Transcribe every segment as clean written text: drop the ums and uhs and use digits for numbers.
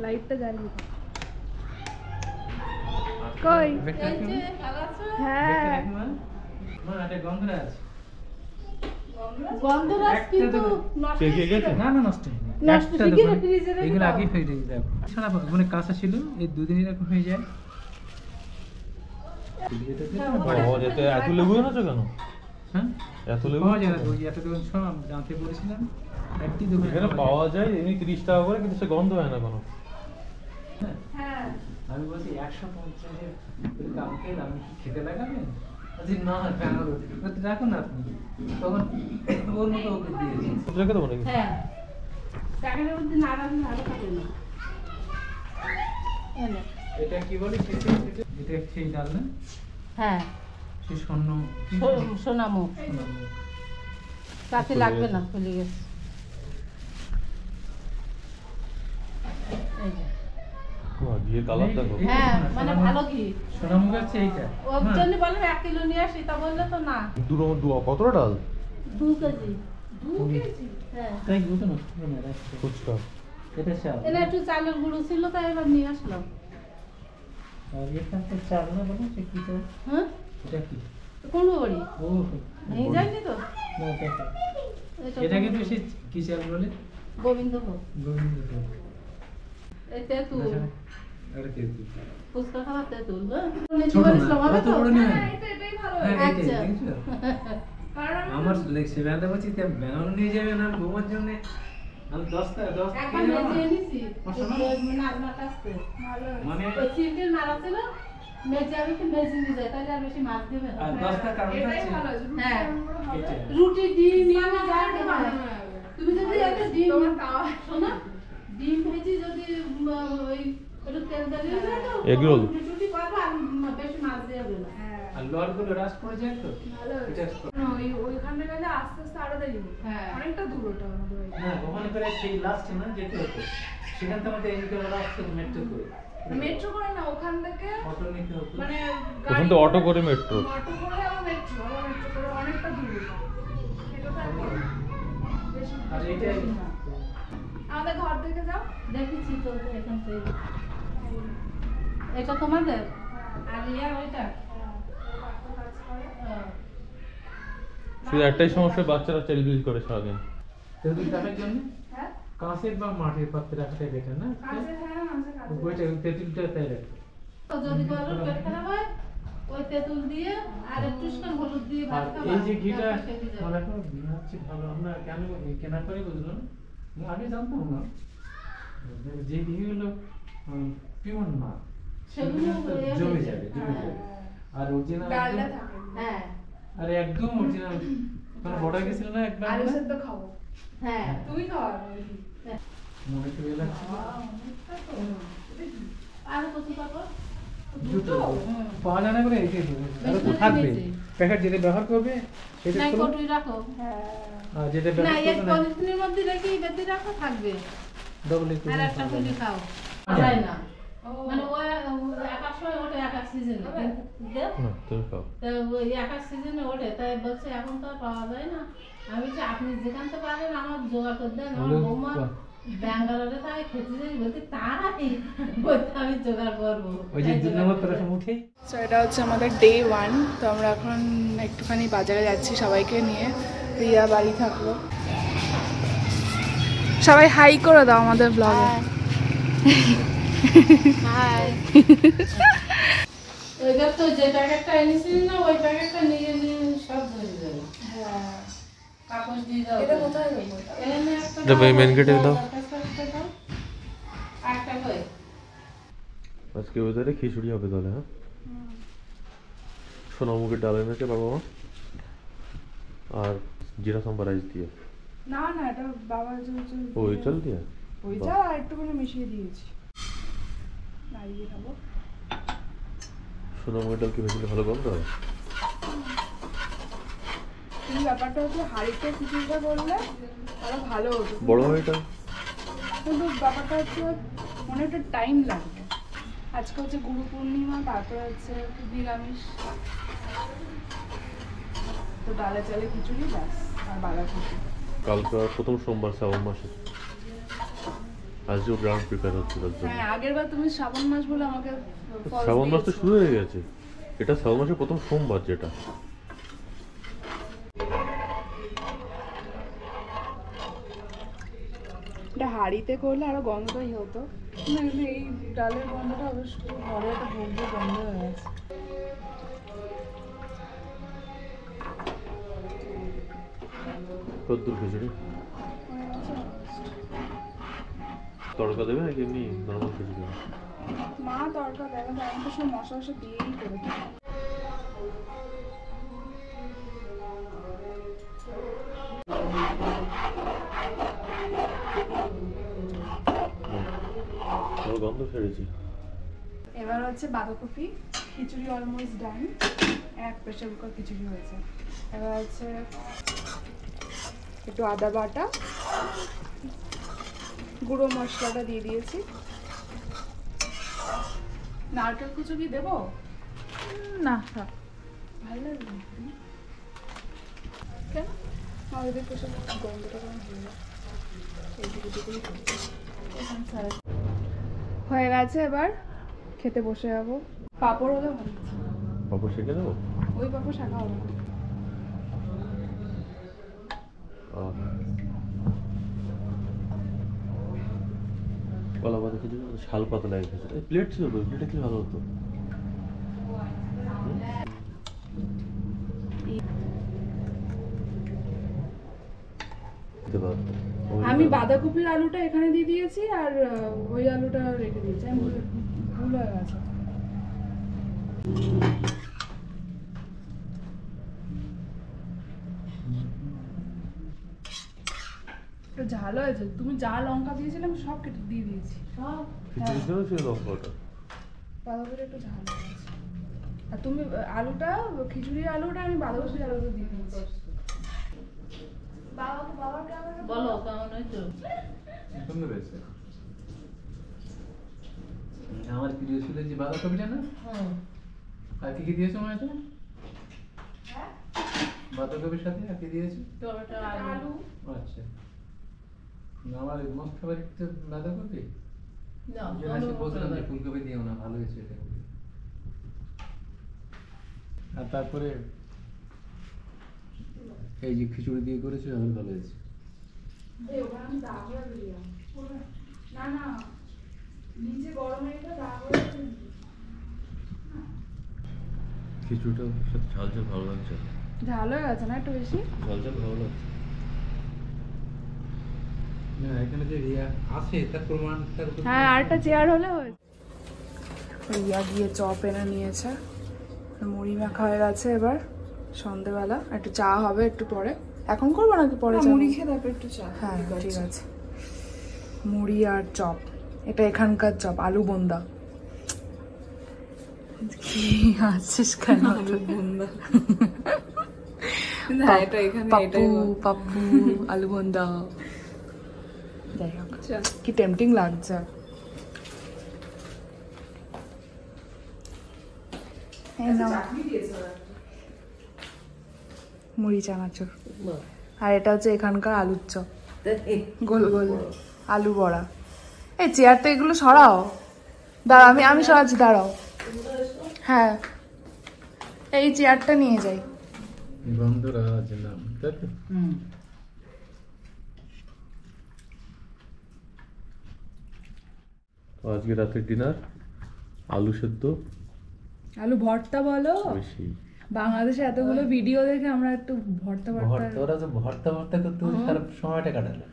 লাইটটা জ্বালিয়ে কই হ্যাঁ গন্ধরাজ কিন্তু না না নষ্ট এগুলো আগে হয়ে যায় মানে কাঁচা ছিল এই দুদিন এরকম হয়ে যায় এত লেবু এনেছো কেন? হ্যাঁ এত লেবু পাওয়া যায় না তো এত দোকান সব জানতে বলেছিলাম একটি দোকান এখানে পাওয়া যায় এমনি 30 টাকা করে, কিন্তু সে গন্ধ হয় না কোনো। হ্যাঁ আমি বলছি 150 এর দাম খেয়ে আমি কি খেতে লাগাবেন? বলছি না কেন রাখুন আপনি, তখন ওর মতো ওকে দিয়েছি রেখে দেবো নাকি? হ্যাঁ টাকার মধ্যে না রাখলে ভালো থাকে না। এটা কি বলে এটা সেই ডাল না? হ্যাঁ সেই স্বর্ণ সোনামুখ তাতে লাগবে না, খুলে গেছে। ঘিয়ে কালার দেখো। হ্যাঁ মানে ভালো ঘি। সোনামুখ আছে এইটা। ওর জন্য বললাম 1 কিলো নিয়ে আসি, তা বললে তো না। কতটা ডাল? 2 কেজি। 2 কেজি? হ্যাঁ। তাই গুতো না রাখতে। ফুচকা। এটা চাল। এটা একটু চালের গুঁড়ো ছিল, তাই এবার নিয়ে আসলাম। আর এটা তো চাল না বলো, সে কি চাল? হ্যাঁ এটা কি? কোন বড়ি? ও নেই জানি তো। না এটা কিন্তু সে কি চাল বলে? গোবিন্দভোগ। গোবিন্দভোগ। এই তেঁতুল। আর কি কি? ফুচকা খাওয়া তেঁতুল না? ছোট না, হবে অত তো? বড় নয়। এটাই ভালো। হ্যাঁ, এটাই, আচ্ছা। দেখছো? আমার লেগছে বেলা বলছি তে বেনানো নিয়ে যাবে না ঘুমার জন্য। আমি 10 এখন কিলো মেজে এনেছি। মশলা? মানে আপনার কাছে। মানে ওই চিংড়ির মারা ছিল, মেজে আমি কি মেজে নিয়ে যাই, তাহলে আর বেশি মাছ দেবে না। আর 10 টা কারণ এটাই আছে। ভালো, হ্যাঁ। এটা। রুটি ডিম নিয়ে যাই ভালো। তুমি যদি একটা ডিম শোনো, ডিম ভেজি যদি ওই একটু তেল দিয়ে দাও, এগ রোল। রুটি করবে আর বেশি মাছ দেবে না। আর লড়গুলো রাস পড়ে যায় তো। ভালো। এটা ওইখানে গেলে আস্তে আস্তে আরো দেরি হবে। হ্যাঁ। অনেকটা দূর ওটা আমাদের বাড়ি। না ওখানে করে সেই লাস্ট না যেতে হতো। সেখান থেকে আমাদের এদিকে ওরা আসতো মেট্রো করে। মেট্রো করে না, ওখান থেকে অটো নিতে হতো। মানে ওখান থেকে অটো করে মেট্রো। অটো করে আবার মেট্রো করে অনেকটা দূর ওটা। এটা তো আর বেশি আর এইটাই না। আমাদের ঘর থেকে যাও। দেখেছি তো এখান থেকে। এটা তোমাদের? আর ইয়া ওইটা? শুধু একটাই সমস্যা, বাচ্চারা চেলবিল করে সারাদিন। তেতুল টাকার জন্য হ্যাঁ? কাঁচের বা মাটির পাত্রে রাখাটাই বেটার না? কাছে হ্যাঁ, মাঝে কাছে। ওইটা তেতুলটা তাই রাখো। তো যদি কারোর পেট খারাপ হয়, ওই তেঁতুল দিয়ে আর একটু হলুদ দিয়ে আর ভাত খাবা। এই যে ঘিটা তারপর সেঁকে যাবে। আমার এখন ভাবছি ভালো, আমরা কেন কেনার পরে বুঝলো না, আমি আগে জানতাম না যে ঘিগুলো পিওর না সেগুলো জমে যাবে জমে হ্যাঁ। যাবে। আর অরিজিনাল ডালটা থাকে। হ্যাঁ আর একদম অরিজিনাল মানে বড় গেছিল না একদম আলু সেদ্ধ খাবো। হ্যাঁ তুমি খাওয়া মনে তো লাগছিল আর কত পাবো? দুটো পাওয়া যায় না করে এইটাই দেবে। আর তো থাকবে প্যাকেট যেটা ব্যবহার করবে সেটা নাই খোলো, কটুই রাখো। আর যেটা না ব্যবহার এক করবে না পলিথিনের মধ্যে রেখে বেঁধে রাখো, থাকবে। ডবল আর একটা খুলি খাও। যায় না। মানে ও এক এক সময় ওঠে, এক এক সিজনে। না তুমি খাও। ওই এক এক সিজনে ওঠে, তাই বলছে এখন তো আর পাওয়া যায় না। আমি বলছি আপনি যেখান থেকে পারেন আমার জোগাড় করে দেন। আমার বৌমা ব্যাঙ্গালোরে তাই খেতে যাই, বলতে তাই বলতে আমি জোগাড় করবো। ওই যে 2 নম্বর প্ল্যাটফর্ম উঠে সো এটা হচ্ছে আমাদের ডে 1। তো আমরা এখন একটুখানি বাজারে যাচ্ছি সবাইকে নিয়ে। রিয়া বাড়ি থাকলো। সবাই হাই করে দাও আমাদের ব্লগে। হাই। ওইটা তো যে প্যাকেটটা এনেছিলি না, ওই প্যাকেটটা নিয়ে নিয়ে সব ধরে যাবে। হ্যাঁ। কাগজ দিয়ে দাও। এটা কোথায় দেবো? এনে একটা এটা মেন গেটে দাও। আরেকটা কই? আজকে ওয়েদারে খিচুড়ি হবে তাহলে। হ্যাঁ, সোনামুখের ডাল এনেছে বাবা মা, আর জিরা সাম্বার রাইস দিয়ে। না না, এটা বাবা ওই চাল দিয়ে ওই চাল আর একটু করে মিশিয়ে দিয়েছি। নাড়িয়ে খাবো। সোনামুখের ডাল কি ভেজলে ভালো গন্ধ হয়? কিন্তু ব্যাপারটা হচ্ছে হাঁড়িতে খিচুড়িটা করলে আরো ভালো হতো। বড় হয় এটা, কিন্তু ব্যাপারটা হচ্ছে অনেকটা টাইম লাগবে। আজকে হচ্ছে গুরু পূর্ণিমা, তারপরে হচ্ছে নিরামিষ, তো ডালে চালে খিচুড়ি ব্যাস আর বাঁধাকপি। কালকে প্রথম সোমবার শ্রাবণ মাসে, আজকেও গ্রাউন্ড প্রিপেয়ার হচ্ছে তার জন্য। হ্যাঁ, আগের বার তুমি শ্রাবণ মাস বলে আমাকে false শ্রাবণ মাস তো দিয়েছো। শুরু হয়ে গেছে, এটা শ্রাবণ মাসের প্রথম সোমবার যেটা। এটা হাঁড়িতে করলে আরো গন্ধটাই হতো না, কিন্তু এই ডালের গন্ধটা অবশ্য ঘরে একটা ভোগ গন্ধ হয়ে গেছে। কদ্দুর খিচুড়ি তড়কা দেবে নাকি এমনি নর্মাল খিচুড়ি? মা তরকা দেয়, কিন্তু আমি তো সব মশলা টশলা দিয়েই করে দিই। ভালো গন্ধ ছেড়েছি। এবার হচ্ছে বাঁধাকপি খিচুড়ি অলমোস্ট ডান, এক প্রেশার কুকার খিচুড়ি হয়েছে। এবার হচ্ছে একটু আদা বাটা, গুঁড়ো মশলাটা দিয়ে দিয়েছি। নারকেল কুচো কি দেবো? না, থাক, ভালো লাগবে না। কেন? আমাদের প্রেশার গন্ধটা কেমন হয়ে যায়, এইদিকে দিকেই হয়ে গেছে। এবার খেতে বসে যাবো। পাঁপড় হলে ভালো। পাপড় শেখে দেবো? ওই পাঁপড় শাখা হবে না। কলা পাতা খিচুড়ি, শাল পাতা লাগে খিচুড়ি। প্লেট ছিল তো, প্লেটে কি ভালো হতো। আমি বাঁধাকপির আলুটা এখানে দিয়ে দিয়েছি, আর ওই আলুটা রেখে দিয়েছি। আমি ভুল হয়ে গেছে। একটু ঝাল হয়েছে। তুমি যা লঙ্কা দিয়েছিলে আমি সব কেটে দিয়ে দিয়েছি। সব খিচুড়ির জন্য ছিল লঙ্কাটা। বাঁধাকপিটা একটু ঝাল হয়ে গেছে। আর তুমি আলুটা, খিচুড়ির আলুটা আমি বাঁধাকপির আলুটা দিয়ে দিয়েছি। বলো কেমন হয়েছে? সুন্দর হয়েছে। আমার প্রিয় ছিল যে বাঁধাকপিটা না, আর কি কি দিয়েছো মনে আছে? বাঁধাকপির সাথে আর কি দিয়েছো? টমেটো আলু। আচ্ছা, আমার মোস্ট ফেভারিট তো বাঁধাকপি। না, বলছিলাম যে ফুলকপি দিও না, ভালো হয়েছে এটা। আর তারপরে এই যে খিচুড়ি দিয়ে করেছো, আমার ভালো হয়েছে। না না, নিচে গরম হয়ে গেলে দাগ হয়ে যাবে। খিচুড়িটা সাথে ঝাল ঝাল ভালো লাগছে। ঝাল হয়ে গেছে না একটু বেশি? ঝাল ঝাল ভালো লাগছে। না, এখানে যে রিয়া আছে তার প্রমাণটার উপর। হ্যাঁ, আরেকটা চেয়ার হলে হয়। রিয়া গিয়ে চপ এনে নিয়েছে, মুড়ি মাখা হয়ে গেছে। এবার সন্ধেবেলা একটু চা হবে একটু পরে। এখন করবো নাকি পরে? মুড়ি খেয়ে তারপর একটু চা। হ্যাঁ, ঠিক আছে। মুড়ি আর চপ, এটা এখানকার চপ, আলু বোন্দা। কি আছিস কেন? আলু বোন্দা পাপ্পু পাপ্পু আলু বোন্দা। যাই হোক, কি টেম্পটিং লাগছে। মুড়ি চানাচুর, আর এটা হচ্ছে এখানকার আলুর চপ, গোল গোল আলু বড়া। এই চেয়ারটা এগুলো সরাও, দাঁড়াও, আমি সরাচ্ছি, দাঁড়াও। হ্যাঁ, এই চেয়ারটা নিয়ে যাই। বন্ধুরা আছে না, তাই তো? তো আজকে রাতের ডিনার আলু সেদ্ধ, আলু ভর্তা বলো। বেশি বাংলাদেশে এতগুলো ভিডিও দেখে আমরা একটু ভর্তা ওরা যে ভর্তা ভর্তা করতে তার সময়টা কাটালো।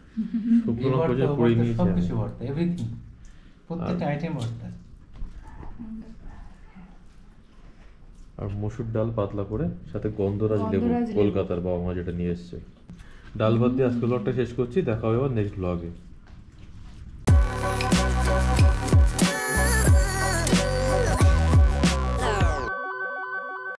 শুকনো করে পুড়ে নিয়েছে। সবকিছু ভর্তা, এভরিথিং, প্রত্যেকটা আইটেম ভর্তা। আর মসুর ডাল পাতলা করে, সাথে গন্ধরাজ লেবু, কলকাতার বাবা মা যেটা নিয়ে এসছে। ডাল ভাত দিয়ে আজকে ব্লগটা শেষ করছি, দেখা হবে আবার নেক্সট ব্লগে।